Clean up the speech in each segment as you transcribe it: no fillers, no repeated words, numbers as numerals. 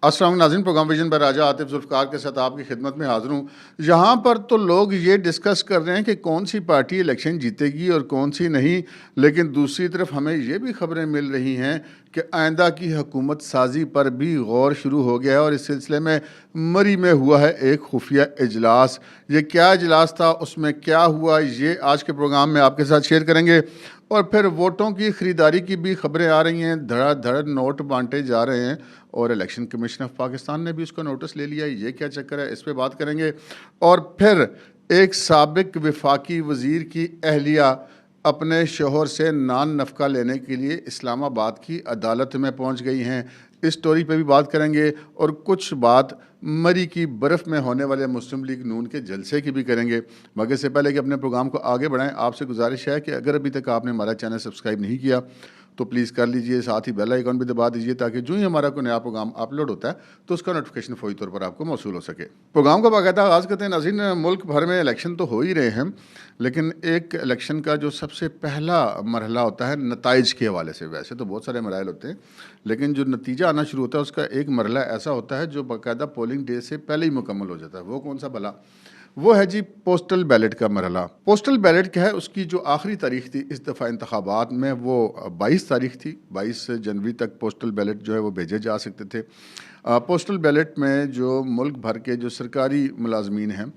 अस्सलाम वालेकुम नाज़रीन, प्रोग्राम विजन पर राजा आतिफ जुल्फ़कार के साथ आपकी खिदमत में हाज़िर हूँ। यहाँ पर तो लोग ये डिस्कस कर रहे हैं कि कौन सी पार्टी इलेक्शन जीतेगी और कौन सी नहीं, लेकिन दूसरी तरफ हमें ये भी खबरें मिल रही हैं कि आइंदा की हुकूमत साजी पर भी गौर शुरू हो गया है और इस सिलसिले में मरी में हुआ है एक खुफिया इजलास। ये क्या इजलास था, उसमें क्या हुआ, ये आज के प्रोग्राम में आपके साथ शेयर करेंगे। और फिर वोटों की ख़रीदारी की भी खबरें आ रही हैं, धड़ाधड़ नोट बांटे जा रहे हैं और इलेक्शन कमीशन ऑफ पाकिस्तान ने भी उसका नोटिस ले लिया। ये क्या चक्कर है, इस पे बात करेंगे। और फिर एक साबिक वफाकी वज़ीर की अहलिया अपने शोहर से नान नफ़का लेने के लिए इस्लामाबाद की अदालत में पहुंच गई हैं। इस स्टोरी पे भी बात करेंगे और कुछ बात मरी की बर्फ़ में होने वाले मुस्लिम लीग नून के जलसे की भी करेंगे। मगर इससे पहले कि अपने प्रोग्राम को आगे बढ़ाएं, आपसे गुजारिश है कि अगर अभी तक आपने हमारा चैनल सब्सक्राइब नहीं किया तो प्लीज़ कर लीजिए, साथ ही बेल आइकन भी दबा दीजिए ताकि जो ही हमारा कोई नया प्रोग्राम अपलोड होता है तो उसका नोटिफिकेशन फौरी तौर पर आपको मौसूल हो सके। प्रोग्राम का बाकायदा आगाज़ करते हैं। नाज़रीन, मुल्क भर में इलेक्शन तो हो ही रहे हैं, लेकिन एक इलेक्शन का जो सबसे पहला मरहला होता है नताइज के हवाले से, वैसे तो बहुत सारे मराइल होते हैं, लेकिन जो नतीजा आना शुरू होता है उसका एक मरहला ऐसा होता है जो बाकायदा पोलिंग डे से पहले ही मुकम्मल हो जाता है। वो कौन सा भला? वो है जी पोस्टल बैलेट का मरहला। पोस्टल बैलेट क्या है, उसकी जो आखिरी तारीख थी इस दफ़ा इंतखाबात में वो 22 तारीख थी। 22 जनवरी तक पोस्टल बैलेट जो है वो भेजे जा सकते थे। पोस्टल बैलेट में जो मुल्क भर के जो सरकारी मुलाजमीन हैं,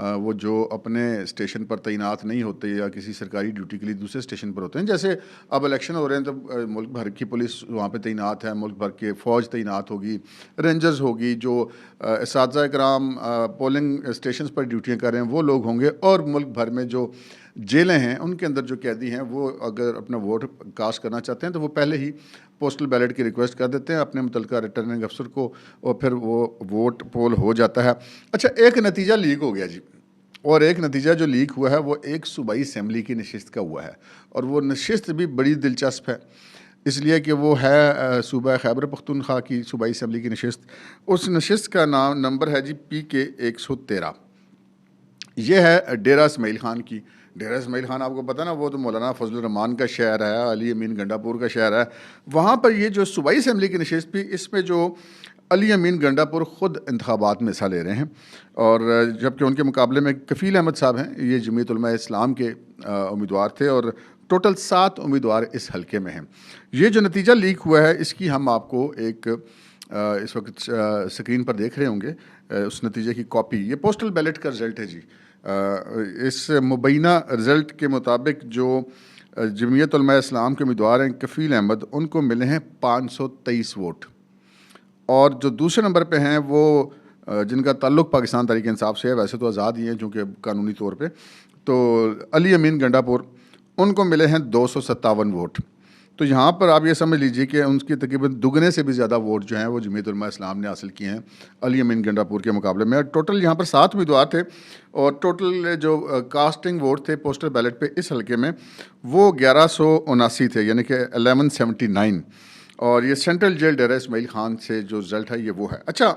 वो जो अपने स्टेशन पर तैनात नहीं होते या किसी सरकारी ड्यूटी के लिए दूसरे स्टेशन पर होते हैं, जैसे अब इलेक्शन हो रहे हैं तो मुल्क भर की पुलिस वहाँ पे तैनात है, मुल्क भर के फ़ौज तैनात होगी, रेंजर्स होगी, जो इसातिज़ा कराम पोलिंग स्टेशन पर ड्यूटियाँ कर रहे हैं वो लोग होंगे, और मुल्क भर में जो जेलें हैं उनके अंदर जो कैदी हैं वो अगर अपना वोट कास्ट करना चाहते हैं तो वो पहले ही पोस्टल बैलेट की रिक्वेस्ट कर देते हैं अपने मुतल्लिका रिटर्निंग अफसर को, और फिर वो वोट पोल हो जाता है। अच्छा, एक नतीजा लीक हो गया जी, और एक नतीजा जो लीक हुआ है वो एक सूबाई असम्बली की नशिस्त का हुआ है, और वो नशिस्त भी बड़ी दिलचस्प है इसलिए कि वो है सूबा खैबर पख्तूनख्वा की सूबाई असम्बली की नशिस्त। उस नशिस्त का नाम नंबर है जी PK 113। ये है डेरा इसमाइल ख़ान की। डेरा इसमाइल ख़ान आपको पता ना, वो तो मौलाना फजल रहमान का शहर है, अली अमीन गंडापुर का शहर है। वहाँ पर ये जो सूबाई असम्बली की नशिस्त भी, इसमें जो अली अमीन गंडापुर ख़ुद इंतखाबात में हिस्सा ले रहे हैं, और जबकि उनके मुकाबले में कफ़ील अहमद साहब हैं, ये जमीयत उलमा इस्लाम के उम्मीदवार थे, और टोटल 7 उम्मीदवार इस हलके में हैं। ये जो नतीजा लीक हुआ है इसकी हम आपको एक इस वक्त स्क्रीन पर देख रहे होंगे, उस नतीजे की कॉपी। ये पोस्टल बैलेट का रिज़ल्ट है जी। इस मुबैना रिज़ल्ट के मुताबिक जो जमीयत उलमा इस्लाम के उम्मीदवार हैं कफ़ील अहमद, उनको मिले हैं 523 वोट, और जो दूसरे नंबर पे हैं वो जिनका ताल्लुक़ पाकिस्तान तहरीक इंसाफ से है, वैसे तो आज़ाद ही हैं चूँकि कानूनी तौर पे, तो अली अमीन गंडापुर, उनको मिले हैं 257 वोट। तो यहाँ पर आप ये समझ लीजिए कि उनकी तकरीबन दुगने से भी ज़्यादा वोट जो हैं वो जमीयत उलमा इस्लाम ने हासिल किए हैं अली अमीन गंडापुर के मुकाबले में। टोटल यहाँ पर 7 उम्मीदवार थे, और टोटल जो कास्टिंग वोट थे पोस्टल बैलेट पे इस हल्के में वो 1179 थे, यानी कि 1179। और ये सेंट्रल जेल डेरा इसमाइल ख़ान से जो रिज़ल्ट है ये वो है। अच्छा,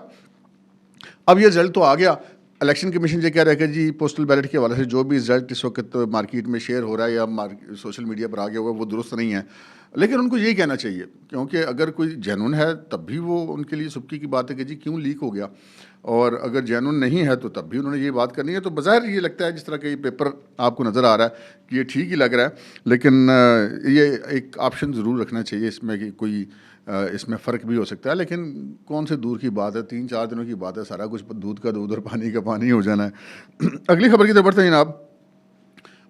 अब ये रिज़ल्ट तो आ गया, इलेक्शन कमीशन ये कह रहा है कि जी पोस्टल बैलेट के हवाले से जो भी रिज़ल्ट इस वक्त मार्केट में शेयर हो रहा है या सोशल मीडिया पर आ गया हुआ है वो दुरुस्त नहीं है। लेकिन उनको यही कहना चाहिए, क्योंकि अगर कोई जेन्युइन है तब भी वो उनके लिए सुबकी की बात है कि जी क्यों लीक हो गया, और अगर जेन्युइन नहीं है तो तब भी उन्होंने ये बात करनी है। तो बज़ाहिर ये लगता है जिस तरह का ये पेपर आपको नज़र आ रहा है कि ये ठीक ही लग रहा है, लेकिन ये एक ऑप्शन ज़रूर रखना चाहिए इसमें कि कोई इसमें फ़र्क भी हो सकता है, लेकिन कौन से दूर की बात है, 3-4 दिनों की बात है, सारा कुछ दूध का दूध और पानी का पानी हो जाना है। अगली खबर की तरफ बढ़ते हैं जनाब।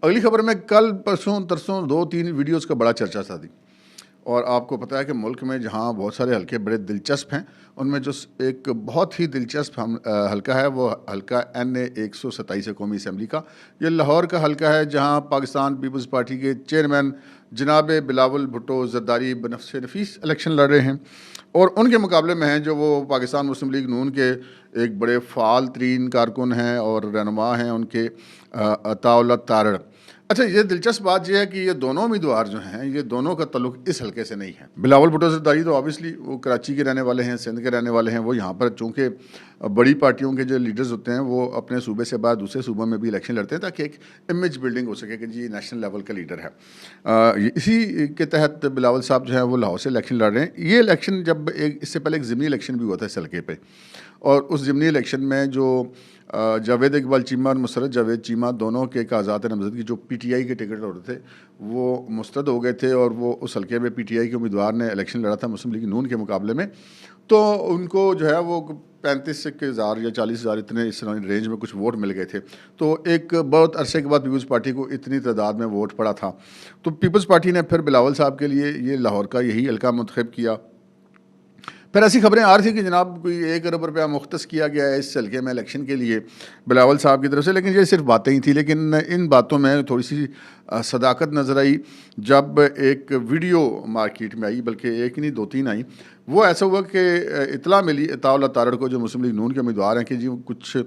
अगली खबर में कल परसों तरसों 2-3 वीडियोज़ का बड़ा चर्चा था थी, और आपको पता है कि मुल्क में जहाँ बहुत सारे हलके बड़े दिलचस्प हैं, उनमें जो एक बहुत ही दिलचस्प हलका है वो हलका NA 127 है कौमी असम्बली का। ये लाहौर का हलका है जहाँ पाकिस्तान पीपल्स पार्टी के चेयरमैन जनाब बिलावल भुट्टो ज़रदारी बनफ़्से नफीस इलेक्शन लड़ रहे हैं, और उनके मुकाबले में हैं जो वो पाकिस्तान मुस्लिम लीग नून के एक बड़े फ़ाल तरीन कारकुन हैं और रहनुमा हैं उनके अताउल्लाह तारड़। अच्छा, ये दिलचस्प बात ये है कि ये दोनों उम्मीदवार जो हैं, ये दोनों का ताल्लुक इस हलके से नहीं है। बिलावल भुट्टो ज़रदारी तो ऑब्वियसली वो कराची के रहने वाले हैं, सिंध के रहने वाले हैं। वो यहाँ पर चूँकि बड़ी पार्टियों के जो लीडर्स होते हैं वो अपने सूबे से बाद दूसरे सूबों में भी इलेक्शन लड़ते हैं ताकि एक इमेज बिल्डिंग हो सके कि जी नेशनल लेवल का लीडर है। इसी के तहत बिलावल साहब जो है वो लाहौर से इलेक्शन लड़ रहे हैं। ये इलेक्शन जब इससे पहले एक ज़िमनी इलेक्शन भी हुआ था इस हलके पर, और उस ज़िमनी इलेक्शन में जो जावेद इकबाल चीमा और मुसरत जावेद चीमा दोनों के एक आज़ाद नामज़द की जो पीटीआई के टिकट हो रहे थे वो मुस्तरद हो गए थे, और वो उस हल्के में पीटीआई के उम्मीदवार ने इलेक्शन लड़ा था मुस्लिम लीग नून के मुकाबले में। तो उनको जो है वो 35,000 या 40,000 इतने इस रेंज में कुछ वोट मिल गए थे। तो एक बहुत अरसे के बाद पीपल्स पार्टी को इतनी तादाद में वोट पड़ा था, तो पीपल्स पार्टी ने फिर बिलावल साहब के लिए ये लाहौर का यही हल्का मुंतखब किया। फिर ऐसी खबरें आ रही थी कि जनाब कोई 1 अरब रुपया मुख्तस किया गया है इस हल्के में इलेक्शन के लिए बिलावल साहब की तरफ से, लेकिन ये सिर्फ बातें ही थी। लेकिन इन बातों में थोड़ी सी सदाकत नज़र आई जब एक वीडियो मार्केट में आई, बल्कि एक ही नहीं 2-3 आई। वो ऐसा हुआ कि इतला मिली अताउल्लाह तारड़ को, जो मुस्लिम लीग नून के उम्मीदवार हैं, कि जी कुछ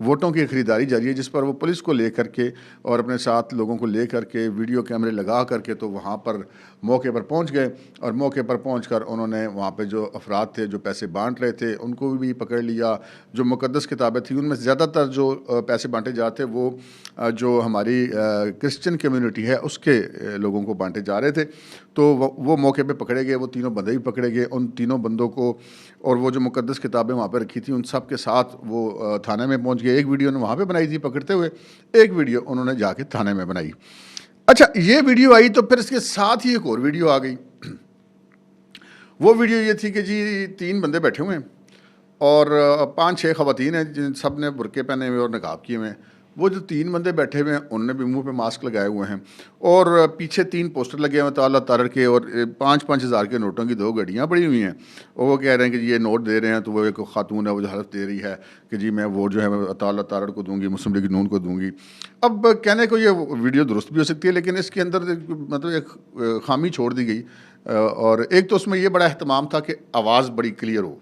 वोटों की ख़रीदारी जारी है, जिस पर वो पुलिस को ले करके और अपने साथ लोगों को ले करके वीडियो कैमरे लगा करके तो वहाँ पर मौके पर पहुँच गए। और मौके पर पहुँच कर उन्होंने वहाँ पर जो अफराद थे जो पैसे बांट रहे थे उनको भी पकड़ लिया। जो मुक़द्दस किताबें थी उनमें ज़्यादातर जो पैसे बांटे जाते वो जो हमारी क्रिश्चियन कम्युनिटी है उसके लोगों को बांटे जा रहे थे। तो वो मौके पे पकड़े गए, वो तीनों बंदे भी पकड़े गए। उन तीनों बंदों को और वो जो मुक़द्दस किताबें वहाँ पे रखी थी उन सब के साथ वो थाने में पहुँच गए। एक वीडियो उन्होंने वहाँ पे बनाई थी पकड़ते हुए, एक वीडियो उन्होंने जाके थाने में बनाई। अच्छा, ये वीडियो आई तो फिर इसके साथ ही एक और वीडियो आ गई। वो वीडियो ये थी कि जी 3 बंदे बैठे हुए हैं और 5-6 ख़वातीन हैं जिन सब ने बुरके पहने हुए और नकाब किए हुए हैं। वो जो 3 बंदे बैठे हुए हैं उनने भी मुंह पे मास्क लगाए हुए हैं और पीछे 3 पोस्टर लगे हुए हैं अताउल्लाह तारड़ के, और 5-5 हज़ार के नोटों की 2 गड्डियाँ पड़ी हुई हैं। और वो कह रहे हैं कि ये नोट दे रहे हैं, तो वो एक खातून है वो जो हल्फ दे रही है कि जी मैं वोट जो है अताउल्लाह तारड़ को दूंगी, मुस्लिम लीग नून को दूंगी। अब कहने को ये वीडियो दुरुस्त भी हो सकती है, लेकिन इसके अंदर मतलब एक खामी छोड़ दी गई। और एक तो उसमें ये बड़ा अहतमाम था कि आवाज़ बड़ी क्लियर हो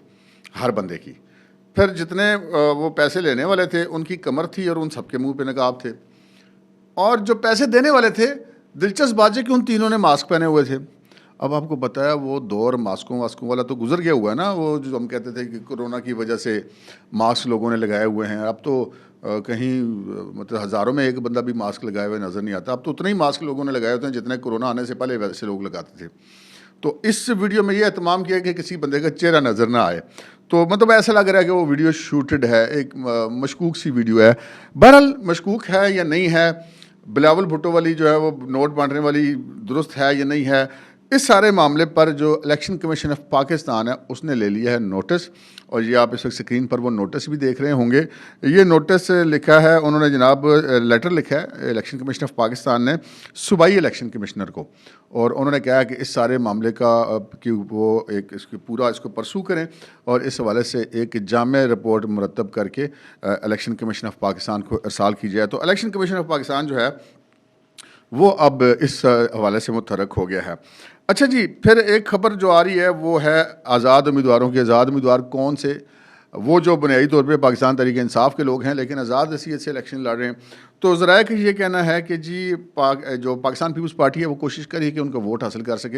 हर बंदे की। फिर जितने वो पैसे लेने वाले थे उनकी कमर थी और उन सबके मुंह पे नकाब थे, और जो पैसे देने वाले थे, दिलचस्प बात है कि उन तीनों ने मास्क पहने हुए थे। अब आपको पता है वो दौर मास्कों वास्कों वाला तो गुजर गया हुआ है ना। वो जो हम कहते थे कि कोरोना की वजह से मास्क लोगों ने लगाए हुए हैं, अब तो कहीं मतलब हज़ारों में एक बंदा भी मास्क लगाए हुए नज़र नहीं आता। अब तो उतने ही मास्क लोगों ने लगाए होते हैं जितने कोरोना आने से पहले वैसे लोग लगाते थे। तो इस वीडियो में ये एहतमाम किया कि किसी बंदे का चेहरा नज़र ना आए, तो मतलब ऐसा लग रहा है कि वो वीडियो शूटेड है, एक मशकूक सी वीडियो है। बहरहाल मशकूक है या नहीं है, बिलावल भुट्टो वाली जो है वो नोट बांटने वाली दुरुस्त है या नहीं है, इस सारे मामले पर जो इलेक्शन कमीशन ऑफ पाकिस्तान है उसने ले लिया है नोटिस। और ये आप इस वक्त स्क्रीन पर वो नोटिस भी देख रहे होंगे। ये नोटिस लिखा है उन्होंने जनाब, लेटर लिखा है इलेक्शन कमीशन ऑफ पाकिस्तान ने सूबाई इलेक्शन कमिश्नर को, और उन्होंने कहा कि इस सारे मामले का कि वो एक इसको पूरा इसको परसू करें और इस हवाले से एक जामे रिपोर्ट मुरतब करके इलेक्शन कमीशन ऑफ पाकिस्तान को इरसाल की जाए। तो इलेक्शन कमीशन ऑफ पाकिस्तान जो है वो अब इस हवाले से मुतहरक हो गया है। अच्छा जी, फिर एक खबर जो आ रही है वो है आज़ाद उम्मीदवारों की। आज़ाद उम्मीदवार कौन से? वो जो बुनियादी तौर पे पाकिस्तान तहरीक इंसाफ के लोग हैं, लेकिन आज़ाद हैसियत से इलेक्शन लड़ रहे हैं। तो ज़राए का ये कहना है कि जी जो पाकिस्तान पीपल्स पार्टी है वो कोशिश कर रही है कि उनका वोट हासिल कर सके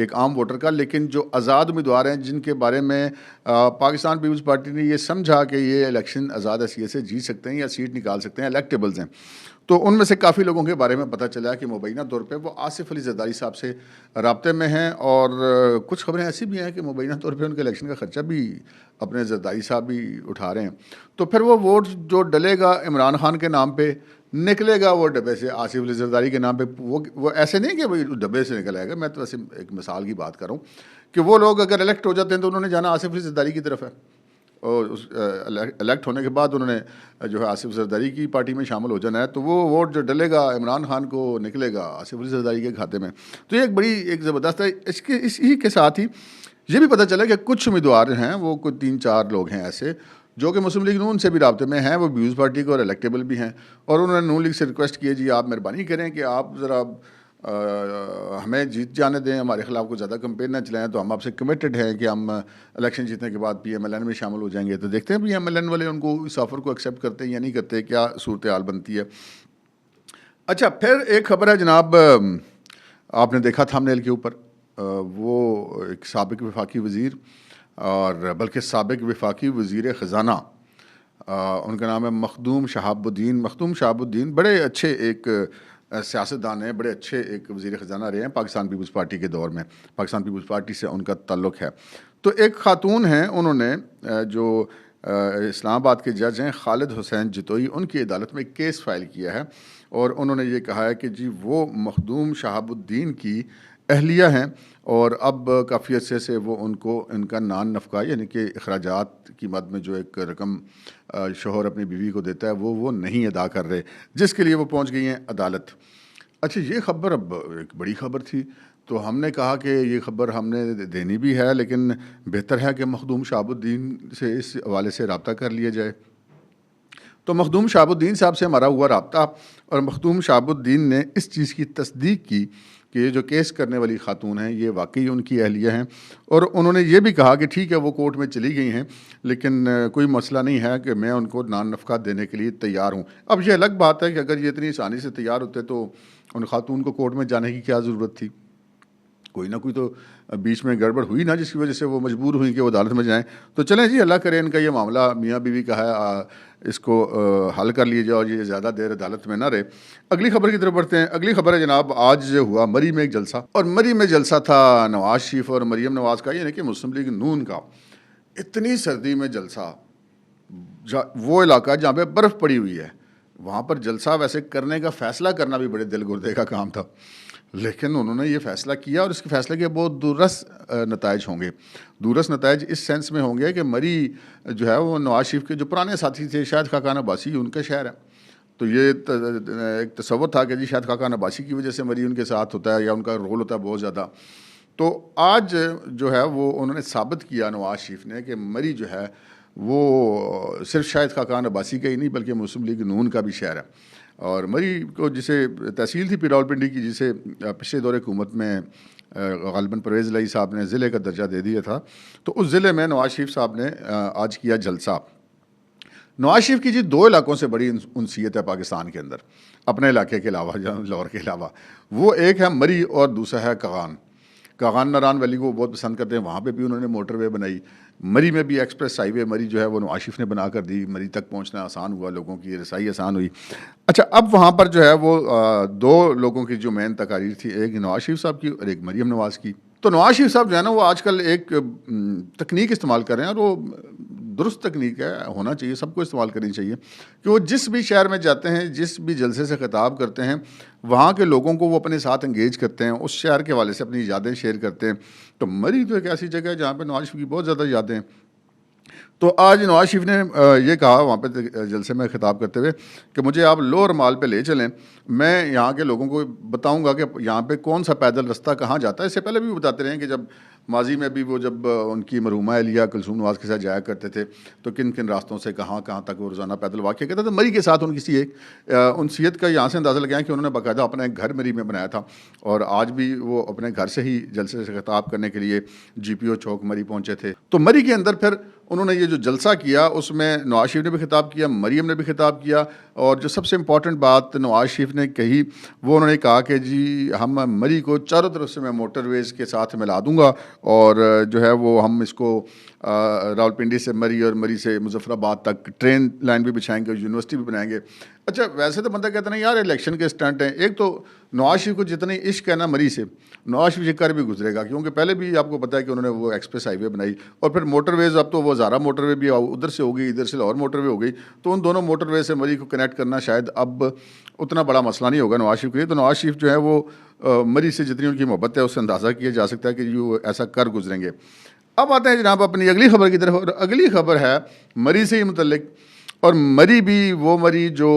एक आम वोटर का, लेकिन जो आज़ाद उम्मीदवार हैं जिनके बारे में पाकिस्तान पीपल्स पार्टी ने ये समझा कि ये इलेक्शन आज़ाद हैसियत से जीत सकते हैं या सीट निकाल सकते हैं, इलेक्टेबल्स हैं, तो उनमें से काफ़ी लोगों के बारे में पता चला कि मुबैना तौर पे वो आसिफ अली ज़रदारी साहब से राब्ते में हैं। और कुछ खबरें ऐसी भी हैं कि मुबैना तौर पे उनके इलेक्शन का ख़र्चा भी अपने ज़रदारी साहब भी उठा रहे हैं। तो फिर वो वोट जो डलेगा इमरान खान के नाम पे निकलेगा, वो डब्बे से आसिफ अली ज़रदारी के नाम पे। वो ऐसे नहीं कि भाई डब्बे से निकल आएगा। मैं तो ऐसे एक मिसाल की बात कर रहा हूँ कि वो लोग अगर इलेक्ट हो जाते हैं तो उन्होंने जाना आसिफ अली ज़रदारी की तरफ है, और उस इलेक्ट होने के बाद उन्होंने जो है आसिफ ज़रदारी की पार्टी में शामिल हो जाना है। तो वो वोट जो डलेगा इमरान खान को निकलेगा आसिफ अली ज़रदारी के खाते में। तो ये एक बड़ी एक ज़बरदस्त है। इसी के साथ ही ये भी पता चला कि कुछ उम्मीदवार हैं, वो कुछ 3-4 लोग हैं ऐसे जो कि मुस्लिम लीग नून से भी राब्ते में हैं, वो व्यूज़ पार्टी के और इलेक्टेबल भी हैं। और उन्होंने नून लीग से रिक्वेस्ट की है, जी आप मेहरबानी करें कि आप ज़रा हमें जीत जाने दें, हमारे खिलाफ को ज़्यादा कंपेन ना चलाएं, तो हम आपसे कमिटेड हैं कि हम इलेक्शन जीतने के बाद PMLN में शामिल हो जाएंगे। तो देखते हैं PMLN वाले उनको इस ऑफ़र को एक्सेप्ट करते हैं या नहीं करते, क्या सूरत हाल बनती है। अच्छा, फिर एक खबर है जनाब, आपने देखा थंबनेल के ऊपर, वो एक साबिक वफाकी वज़ीर और बल्कि साबिक वफाकी वज़ीर ख़ज़ाना, उनका नाम है मखदूम शहाबुद्दीन। मखदूम शहाबुद्दीन बड़े अच्छे एक सियासतदान हैं, बड़े अच्छे एक वज़ीर ख़ज़ाना रहे हैं पाकिस्तान पीपल्स पार्टी के दौर में। पाकिस्तान पीपल्स पार्टी से उनका ताल्लुक़ है। तो एक ख़ातून हैं, उन्होंने जो इस्लामाबाद के जज हैं खालिद हुसैन जितोई, उनकी अदालत में केस फ़ाइल किया है और उन्होंने ये कहा है कि जी वो मखदूम शहाबुद्दीन की अहलिया हैं और अब काफ़ी अरसे से वो उनको इनका नान नफ़का यानी कि अखराजात की मद में जो एक रकम शोहर अपनी बीवी को देता है वो नहीं अदा कर रहे, जिसके लिए वो पहुंच गई हैं अदालत। अच्छा, ये ख़बर अब एक बड़ी ख़बर थी, तो हमने कहा कि ये ख़बर हमने देनी भी है, लेकिन बेहतर है कि मखदूम शहाबुद्दीन से इस हवाले से रब्ता कर लिया जाए। तो मखदूम शहाबुद्दीन साहब से हमारा हुआ रब्ता और मखदूम शहाबुद्दीन ने इस चीज़ की तस्दीक की कि ये जो केस करने वाली खातून हैं ये वाकई उनकी अहलिया हैं, और उन्होंने ये भी कहा कि ठीक है वो कोर्ट में चली गई हैं, लेकिन कोई मसला नहीं है कि मैं उनको नान नफ़का देने के लिए तैयार हूँ। अब ये अलग बात है कि अगर ये इतनी आसानी से तैयार होते तो उन खातून को कोर्ट में जाने की क्या ज़रूरत थी। कोई ना कोई तो बीच में गड़बड़ हुई ना, जिसकी वजह से वो मजबूर हुई कि वो अदालत में जाएं। तो चलें जी, अल्लाह करे इनका ये मामला मियाँ बीवी का है, इसको हल कर लिया जाए और ये ज़्यादा देर अदालत में ना रहे। अगली खबर की तरफ बढ़ते हैं। अगली खबर है जनाब, आज हुआ मरी में एक जलसा, और मरी में जलसा था नवाज शरीफ और मरीम नवाज़ का, यानी कि मुस्लिम लीग नून का। इतनी सर्दी में जलसा, वो इलाका जहाँ पे बर्फ़ पड़ी हुई है वहाँ पर जलसा वैसे करने का फ़ैसला करना भी बड़े दिल गुर्दे का काम था, लेकिन उन्होंने ये फ़ैसला किया और इसके फ़ैसले के बहुत दूरस नताइज होंगे। दूरस नताइज इस सेंस में होंगे कि मरी जो है वो नवाज शरीफ के जो पुराने साथी थे, शायद खाकान अब्बासी उनका शहर है, तो ये एक तसव्वुर था कि जी शायद खाकान अब्बासी की वजह से मरी उनके साथ होता है या उनका रोल होता है बहुत ज़्यादा। तो आज जो है वो उन्होंने साबित किया नवाज शरीफ ने कि मरी जो है वो सिर्फ शायद खाकान अब्बासी का ही नहीं बल्कि मुस्लिम लीग नून का भी शहर है। और मरी को जिसे तहसील थी रावलपिंडी की, जिसे पिछले दौरे हुकूमत में ग़ालिबन परवेज़ इलाही साहब ने ज़िले का दर्जा दे दिया था, तो उस ज़िले में नवाज शरीफ साहब ने आज किया जलसा। नवाज शरीफ की जी दो इलाकों से बड़ी उनसीयत है पाकिस्तान के अंदर, अपने इलाके के अलावा, लाहौर के अलावा। वो एक है मरी और दूसरा है कागान। कागान नारान वैली को वो बहुत पसंद करते हैं, वहाँ पे भी उन्होंने मोटरवे बनाई। मरी में भी एक्सप्रेस हाईवे मरी जो है वो नवाज शरीफ ने बना कर दी, मरी तक पहुँचना आसान हुआ, लोगों की रसाई आसान हुई। अच्छा, अब वहाँ पर जो है वो दो लोगों की जो मेन तकारीर थी, एक नवाज शरीफ साहब की और एक मरीम नवाज़ की। तो नवाज शरीफ साहब जो है ना वो आजकल एक तकनीक इस्तेमाल कर रहे हैं, और वो दुरुस्त तकनीक है, होना चाहिए, सबको इस्तेमाल करनी चाहिए, कि वो जिस भी शहर में जाते हैं, जिस भी जलसे से खिताब करते हैं, वहाँ के लोगों को वो अपने साथ इंगेज करते हैं, उस शहर के हवाले से अपनी यादें शेयर करते हैं। तो मरी तो एक ऐसी जगह है जहाँ पर नवाज शरीफ की बहुत ज़्यादा यादें हैं। तो आज नवाज शरीफ ने ये कहा वहाँ पे जलसे में खिताब करते हुए कि मुझे आप लोअर माल पे ले चलें, मैं यहाँ के लोगों को बताऊँगा कि यहाँ पे कौन सा पैदल रास्ता कहाँ जाता है। इससे पहले भी बताते रहे कि जब माजी में भी वो जब उनकी मरहूमा अहलिया कुलसूम नवाज़ के साथ जाया करते थे तो किन किन रास्तों से कहाँ कहाँ तक वो रोज़ाना पैदल वाक़या करते थे। तो मरी के साथ उनकी सी एक उनसीयत का यहाँ से अंदाज़ा लगाएं कि उन्होंने बाकायदा अपना एक घर मरी में बनाया था, और आज भी वो अपने घर से ही जलसे से खिताब करने के लिए GPO चौक मरी पहुँचे थे। तो मरी के अंदर फिर उन्होंने ये जो जलसा किया उसमें नवाज शरीफ ने भी खिताब किया, मरीम ने भी खिताब किया, और जो सबसे इम्पॉर्टेंट बात नवाज शरीफ ने कही वो उन्होंने कहा कि जी हम मरी को चारों तरफ से मैं मोटरवेज़ के साथ मिला दूंगा, और जो है वो हम इसको रावलपिंडी से मरी और मरी से मुजफ्फराबाद तक ट्रेन लाइन भी बिछाएंगे, यूनिवर्सिटी भी बनाएंगे। अच्छा, वैसे तो बंदा कहता नहीं यार इलेक्शन के स्टंट हैं, एक तो नवाज शरीफ को जितनी इश्क है ना मरी से, नवाज शरीफ कर भी गुजरेगा, क्योंकि पहले भी आपको पता है कि उन्होंने वो एक्सप्रेस हाईवे बनाई, और फिर मोटरवेज़, अब तो वो ज़ारा मोटरवे भी उधर से हो गई, इधर से लाहौर मोटरवे हो गई, तो उन दोनों मोटरवे से मरी को कनेक्ट करना शायद अब उतना बड़ा मसला नहीं होगा नवाज शरीफ के लिए। तो नवाज शरीफ जो है वो मरी से जितनी उनकी मोहब्बत है उससे अंदाज़ा किया जा सकता है कि वो ऐसा कर गुजरेंगे। अब आते हैं जनाब अपनी अगली खबर की तरफ, और अगली खबर है मरी से ही मुतल्लिक, और मरी भी वो मरी जो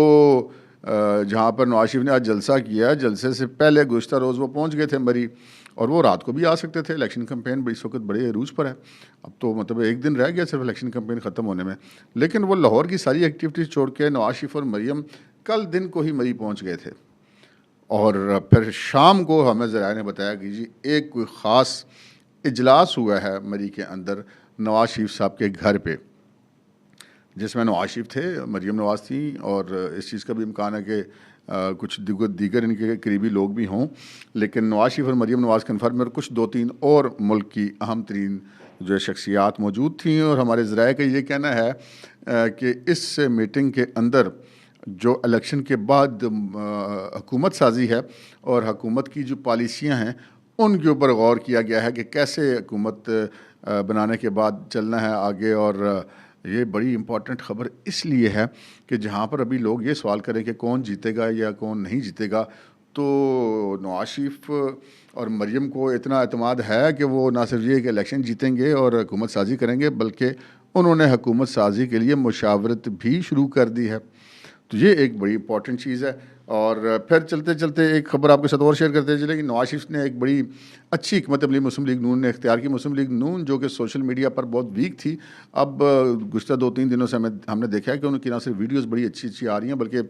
जहाँ पर नवाज शरीफ ने आज जलसा किया, जलसे से पहले गुज़श्ता रोज़ वो पहुँच गए थे मरी, और वो रात को भी आ सकते थे। इलेक्शन कैंपेन इस वक्त बड़े अरूज पर है, अब तो मतलब एक दिन रह गया सिर्फ इलेक्शन कैंपेन ख़त्म होने में, लेकिन वो लाहौर की सारी एक्टिविटीज़ छोड़ के नवाज शरीफ और मरीम कल दिन को ही मरी पहुँच गए थे। और फिर शाम को हमें ज़राए ने बताया कि जी एक कोई ख़ास इजलास हुआ है मरी के अंदर नवाज शरीफ साहब के घर पे, जिसमें नवाज शरीफ थे, मरीम नवाज़ थी, और इस चीज़ का भी इम्कान है कि कुछ दीगर इनके करीबी लोग भी हों, लेकिन नवाज शरीफ और मरीम नवाज़ कन्फर्म और कुछ 2-3 और मुल्क की अहम तरीन जो है शख्सियात मौजूद थी। और हमारे ज़राए का ये कहना है कि इस मीटिंग के अंदर जो इलेक्शन के बाद हुकूमत साजी है और हुकूमत की जो पॉलिसियाँ हैं उनके ऊपर गौर किया गया है कि कैसे हुकूमत बनाने के बाद चलना है आगे। और ये बड़ी इम्पॉर्टेंट ख़बर इसलिए है कि जहाँ पर अभी लोग ये सवाल करें कि कौन जीतेगा या कौन नहीं जीतेगा, तो नवाज शरीफ और मरीम को इतना एतमाद है कि वो ना सिर्फ ये कि इलेक्शन जीतेंगे और हुकूमत साजी करेंगे, बल्कि उन्होंने हुकूमत साजी के लिए मुशावरत भी शुरू कर दी है। तो ये एक बड़ी इंपॉर्टेंट चीज़ है। और फिर चलते चलते एक खबर आपके साथ और शेयर करते चले कि नवाज शरीफ ने एक बड़ी अच्छी हिकमत अमली मुस्लिम लीग नून ने इख्तियार की। मुस्लिम लीग नून जो कि सोशल मीडिया पर बहुत वीक थी, अब गुज़श्ता 2-3 दिनों से हमने देखा है कि उनकी ना सिर्फ वीडियोज़ बड़ी अच्छी अच्छी आ रही हैं, बल्कि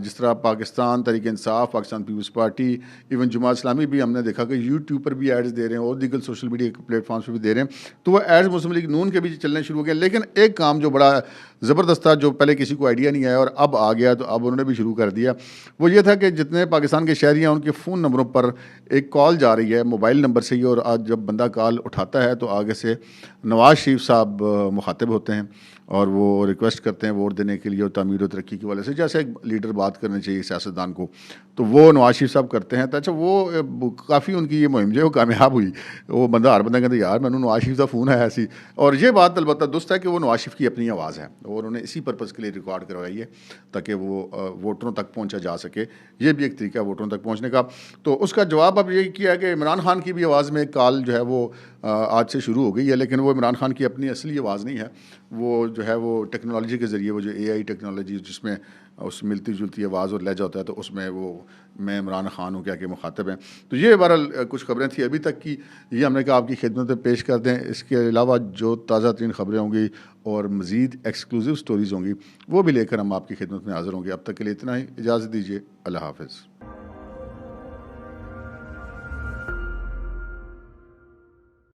जिस तरह Pakistan Tehreek Insaf, Pakistan peoples party, even Jamaat Islami भी हमने देखा कि यूट्यूब पर भी एड्स दे रहे हैं और दीगर सोशल मीडिया प्लेटफॉर्म्स पर भी दे रहे हैं। तो वो एड्स मुस्लिम लीग नून के भी चलने शुरू हो गए। लेकिन एक काम जो बड़ा ज़बरदस्त था, जो पहले किसी को आइडिया नहीं आया और अब आ गया, तो अब उन्होंने भी शुरू कर दिया, वो ये था कि जितने पाकिस्तान के शहरी हैं उनके फ़ोन नंबरों पर एक कॉल जा रही है मोबाइल नंबर से ही, और आज जब बंदा कॉल उठाता है तो आगे से नवाज शरीफ साहब मुखातिब होते हैं और वो रिक्वेस्ट करते हैं वोट देने के लिए और तामीर और तरक्की के वाले से, जैसे एक लीडर बात करनी चाहिए सियासतदान को, तो वो नवाज शरीफ साहब करते हैं। तो अच्छा वो काफ़ी उनकी ये मुहिम जो है वो कामयाब हुई। वो बंदा हर बंदा कहता यार मैंने नवाज शरीफ का फ़ोन है ऐसी। और ये बात अलबत्ता दुरुस्त है कि वो नवाज शरीफ की अपनी आवाज़ है और उन्होंने इसी पर्पज़ के लिए रिकॉर्ड करवाई है ताकि वो वोटरों तक पहुँचा जा सके। ये भी एक तरीका है वोटरों तक पहुँचने का। तो उसका जवाब अब यही किया कि इमरान खान की भी आवाज़ में एक कॉल जो है वो आज से शुरू हो गई है, लेकिन वो इमरान खान की अपनी असली आवाज़ नहीं है। वो जो है वो टेक्नोलॉजी के ज़रिए, वो जो AI टेक्नोलॉजी जिसमें उस मिलती जुलती आवाज़ और लहजा होता है, तो उसमें वो मैं इमरान खान हूँ क्या के मुखातिब हैं। तो ये बहरहाल कुछ खबरें थी अभी तक की, ये हमने कहा आपकी खिदमत में पेश कर दें। इसके अलावा जो ताज़ा तरीन खबरें होंगी और मज़ीद एक्सक्लूसिव स्टोरीज़ होंगी वो भी लेकर हम आपकी खिदमत में हाज़िर होंगे। अब तक के लिए इतना ही, इजाज़त दीजिए, अल्लाह हाफ़िज़।